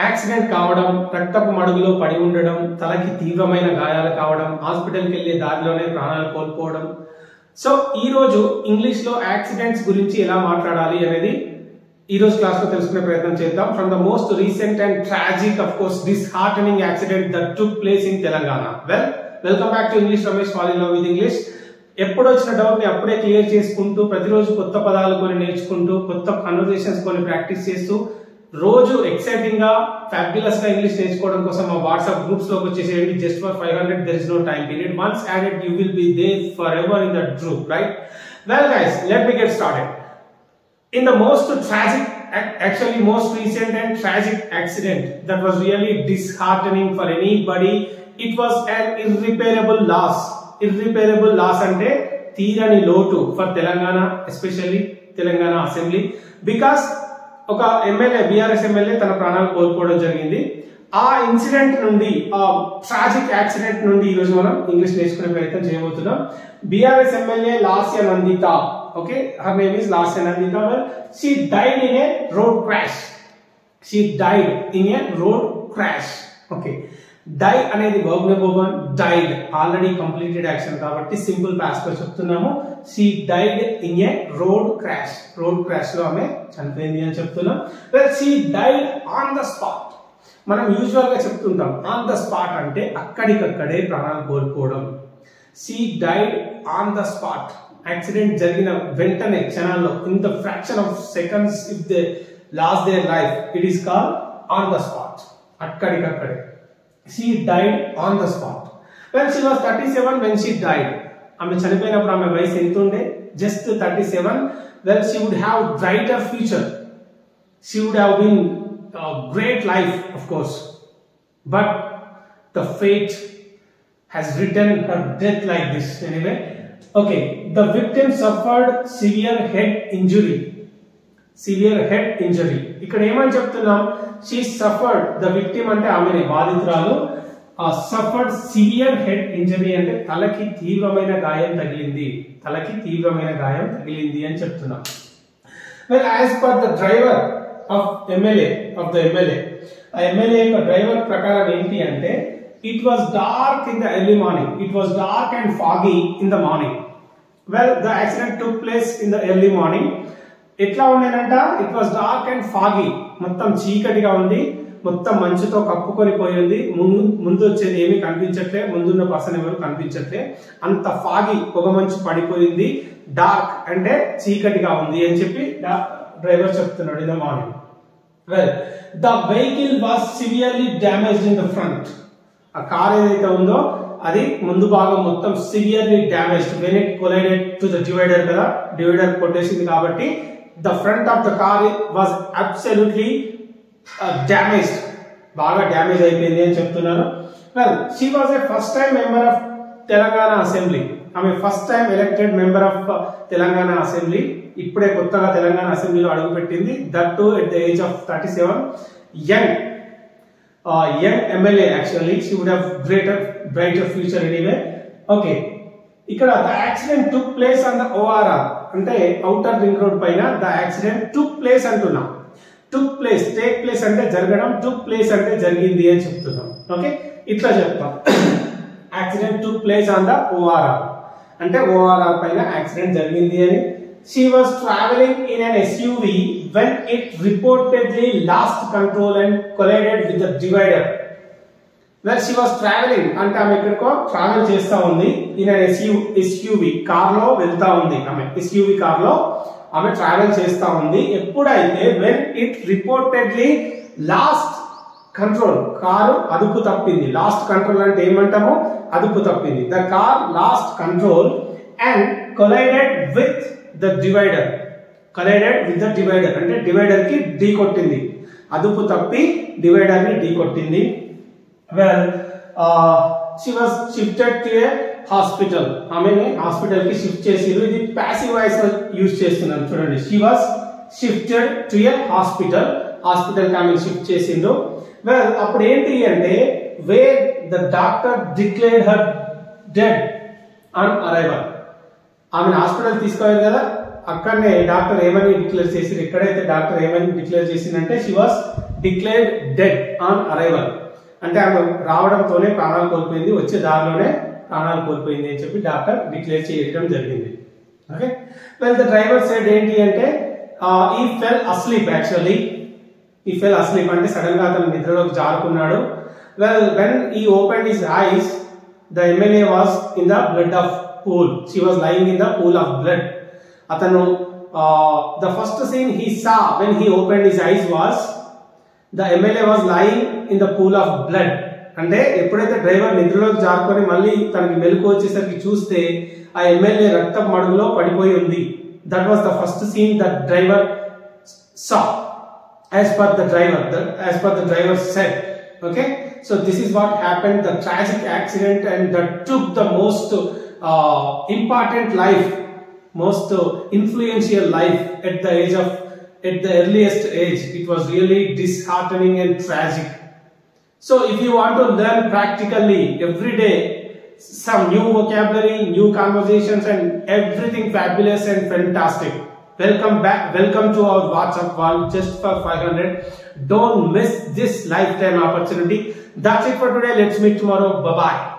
Accident కావడం, రక్తపు మడుగులో పడి ఉండడం, తలకి తీవ్రమైన గాయాలు కావడం, హాస్పిటల్కి వెళ్లే దారిలోనే ప్రాణాలు కోల్పోవడం. సో ఈ రోజు ఇంగ్లీష్ లో యాక్సిడెంట్స్ గురించి ఎలా మాట్లాడాలి అనేది ఈ రోజు క్లాస్ లో తెలుసుకునే ప్రయత్నం చేద్దాం. From the most recent and tragic, of course, disheartening accident that took place in Telangana. Welcome back to English Ramesh, fall in love with English. ఎప్పుడు వచ్చిన డౌట్ ని అప్పుడే క్లియర్ చేసుకుంటూ, ప్రతిరోజు కొత్త పదాలు కొని నేర్చుకుంటూ, కొత్త కన్వర్సేషన్స్ కొని ప్రాక్టీస్ చేస్తూ, రోజు ఎక్సైటింగ్ గా ఫ్యాబ్యులస్ గా ఇంగ్లీష్ నేర్చుకోవడం కోసం మా వాట్సాప్ గ్రూప్స్ లోకి వచ్చేసేయండి. Just for 500, there is no time period. Once added, you will be there forever in that group, right? Well guys, let me get started. In the most tragic, actually most recent and tragic accident that was really disheartening for anybody, it was an irreparable loss. Irreparable loss ante తీరని లోటు for Telangana, especially Telangana Assembly, because ఒక MLA, BRS MLA తన ప్రాణాలు కోల్పోవడం జరిగింది. ఆ incident నుండి, ఆ ట్రాజిక్ యాక్సిడెంట్ నుండి ఈ రోజు మనం ఇంగ్లీష్ నేర్చుకునే ప్రయత్నం చేయబోతున్నాం. BRS MLA Lasya Nanditha, okay, her name is Lasya Nandita. Well, she died in a road crash. She died in a road crash. Okay, die అనేది verb number 1, died already completed action కాబట్టి simple past లో చెప్తున్నాము. she died in a road crash. Road crash లో ఆమె చనిపోయింది అని చెప్తున్నాం. well, she died on the spot. మనం యూజువల్ గా చెప్తుంటాం ఆన్ ద స్పాట్ అంటే అక్కడికక్కడే ప్రాణాలు కోల్పోవడం. she died on the spot. Accident జరిగిన వెంటనే, క్షణాల్లో, in the fraction of seconds, if they last their life, it is called on the spot. అక్కడికక్కడే. she died on the spot. Well, she was 37 when she died. ఆమె చనిపోయినప్పుడు ఆమె వయసు ఎంత ఉండే? Just 37. Well, she would have brighter future. She would have been a great life, of course. But the fate has written her death like this. Anyway, okay, the victim suffered severe head injury. Severe head injury. ఇక్కడ ఏమని చెప్తున్నాం? she suffered, the victim అంటే ఆమెనే, బాధితురాలు. suffered severe head injury అంటే తలకి తీవ్రమైన గాయం తగిలింది. తలకి తీవ్రమైన గాయం తగిలింది అని చెప్తున్నాం. well, as per the driver of MLA, ఆ ఎమ్మెల్యే యొక్క డ్రైవర్ ప్రకారం ఏంటి అంటే, it was dark in the early morning. It was dark and foggy in the morning. Well, the accident took place in the early morning. ఎట్లా ఉండేనంట? It was dark and foggy. మొత్తం చీకటిగా ఉంది, మొత్తం మంచుతో కప్పుకొని పోయింది. ముందు వచ్చేది ఏమీ కనిపించట్లే, ముందున్న పర్సన్ ఎవరు కనిపించట్లే, అంత ఫాగీ, పొగ మంచు పడిపోయింది. డార్క్ అంటే చీకటిగా ఉంది అని చెప్పి డ్రైవర్ చెప్తున్నాడు in the morning. Well, the vehicle was severely damaged in the front. ఆ కార్ ఏదైతే ఉందో అది ముందు భాగం మొత్తం severely damaged when it collided to the divider కదా, డివైడర్ కొట్టేసింది కాబట్టి the front of the car was absolutely damaged. బాగా డ్యామేజ్ అయిపోయింది అని చెప్తున్నారు. well, she was a first time member of Telangana Assembly. ఆమె first time elected member of Telangana assembly. ఇప్పుడే కొత్తగా తెలంగాణ అసెంబ్లీలో అడుగుపెట్టింది. That to at the age of 37. Young MLA. Actually she would have brighter future anyway. okay, ఇక్కడ the accident took place on the ORR అంటే outer ring road పైన the accident took place అంటున్నాం. Took place, take place అంటే జరగడం, took place అంటే జరిగింది అని చెప్తున్నాం. ఓకే, ఇట్లా చెప్తాం. Accident took place on the ORR అంటే ORR పైన యాక్సిడెంట్ జరిగింది అని. she was traveling in an SUV when it reportedly lost control and collided with the divider. well, she was traveling అంటే ఆమె ఎక్కడికో ట్రావెల్ చేస్తా ఉంది. ఇన్ SUV కార్ లో వెళ్తా ఉంది. ఆమె SUV కార్ లో ఆమె ట్రావెల్ చేస్తా ఉంది. ఎప్పుడైతే when it reportedly lost control, car అదుపు తప్పింది. లాస్ట్ కంట్రోల్ అంటే ఏమంటాము? అదుపు తప్పింది. the car lost control and collided with the divider. collided with the divider అంటే డివైడర్ కి ఢీ కొట్టింది. అదుపు తప్పి డివైడర్ ని ఢీ కొట్టింది. well, she was shifted to a hospital. ఆమెని హాస్పిటల్ కి షిఫ్ట్ చేసిరు. ఇది పాసివ్ వాయిస్ యూజ్ చేస్తున్నాను చూడండి. she was shifted to a hospital. Hospital కి ఆమెను షిఫ్ట్ చేసిండ్రు. well, అప్పుడు ఏంటి అంటే, where the doctor declared her dead on arrival. ఆమెను హాస్పిటల్ తీసుకోవాలి కదా, అక్కడనే డాక్టర్ ఏమని డిక్లేర్ చేసిరు. ఎక్కడైతే డాక్టర్ ఏమని డిక్లేర్ చేసిందంటే, she was declared dead on arrival. అంటే ఆమె రావడంతోనే ప్రాణాలు కోల్పోయింది, వచ్చే దారిలోనే ప్రాణాలు కోల్పోయింది అని చెప్పి డాక్టర్ డిక్లేర్ చేయడం జరిగింది. Okay, well the driver said ఏంటి అంటే ఈ ఫెల్ అస్లీప్, యాక్చువల్లీ ఈ ఫెల్ అస్లీప్ అంటే సడన్ గా అతను నిద్రలోకి జారుకున్నాడు. వెల్ వెన్ ఈ opened his eyes the MLA was in the blood of pool, she was lying in the pool of blood. అతను the first scene he saw when he opened his eyes was the MLA was lying in the pool of blood. అంటే ఎప్పుడైతే driver నిద్రలోకి జారుకొని మళ్ళీ తనకి మెలకు వచ్చేసరికి చూస్తే ఆ ఎమ్మెల్యే రక్త మడుగులో పడిపోయి ఉంది. That was the first scene that driver saw as per the driver said. Okay, so this is what happened, the tragic accident, and that took the most important life, most influential life at the earliest age. It was really disheartening and tragic. So if you want to learn practically every day some new vocabulary, new conversations, and everything fabulous and fantastic, welcome to our WhatsApp call just for 500. Don't miss this lifetime opportunity. That's it for today. Let's meet tomorrow. Bye bye.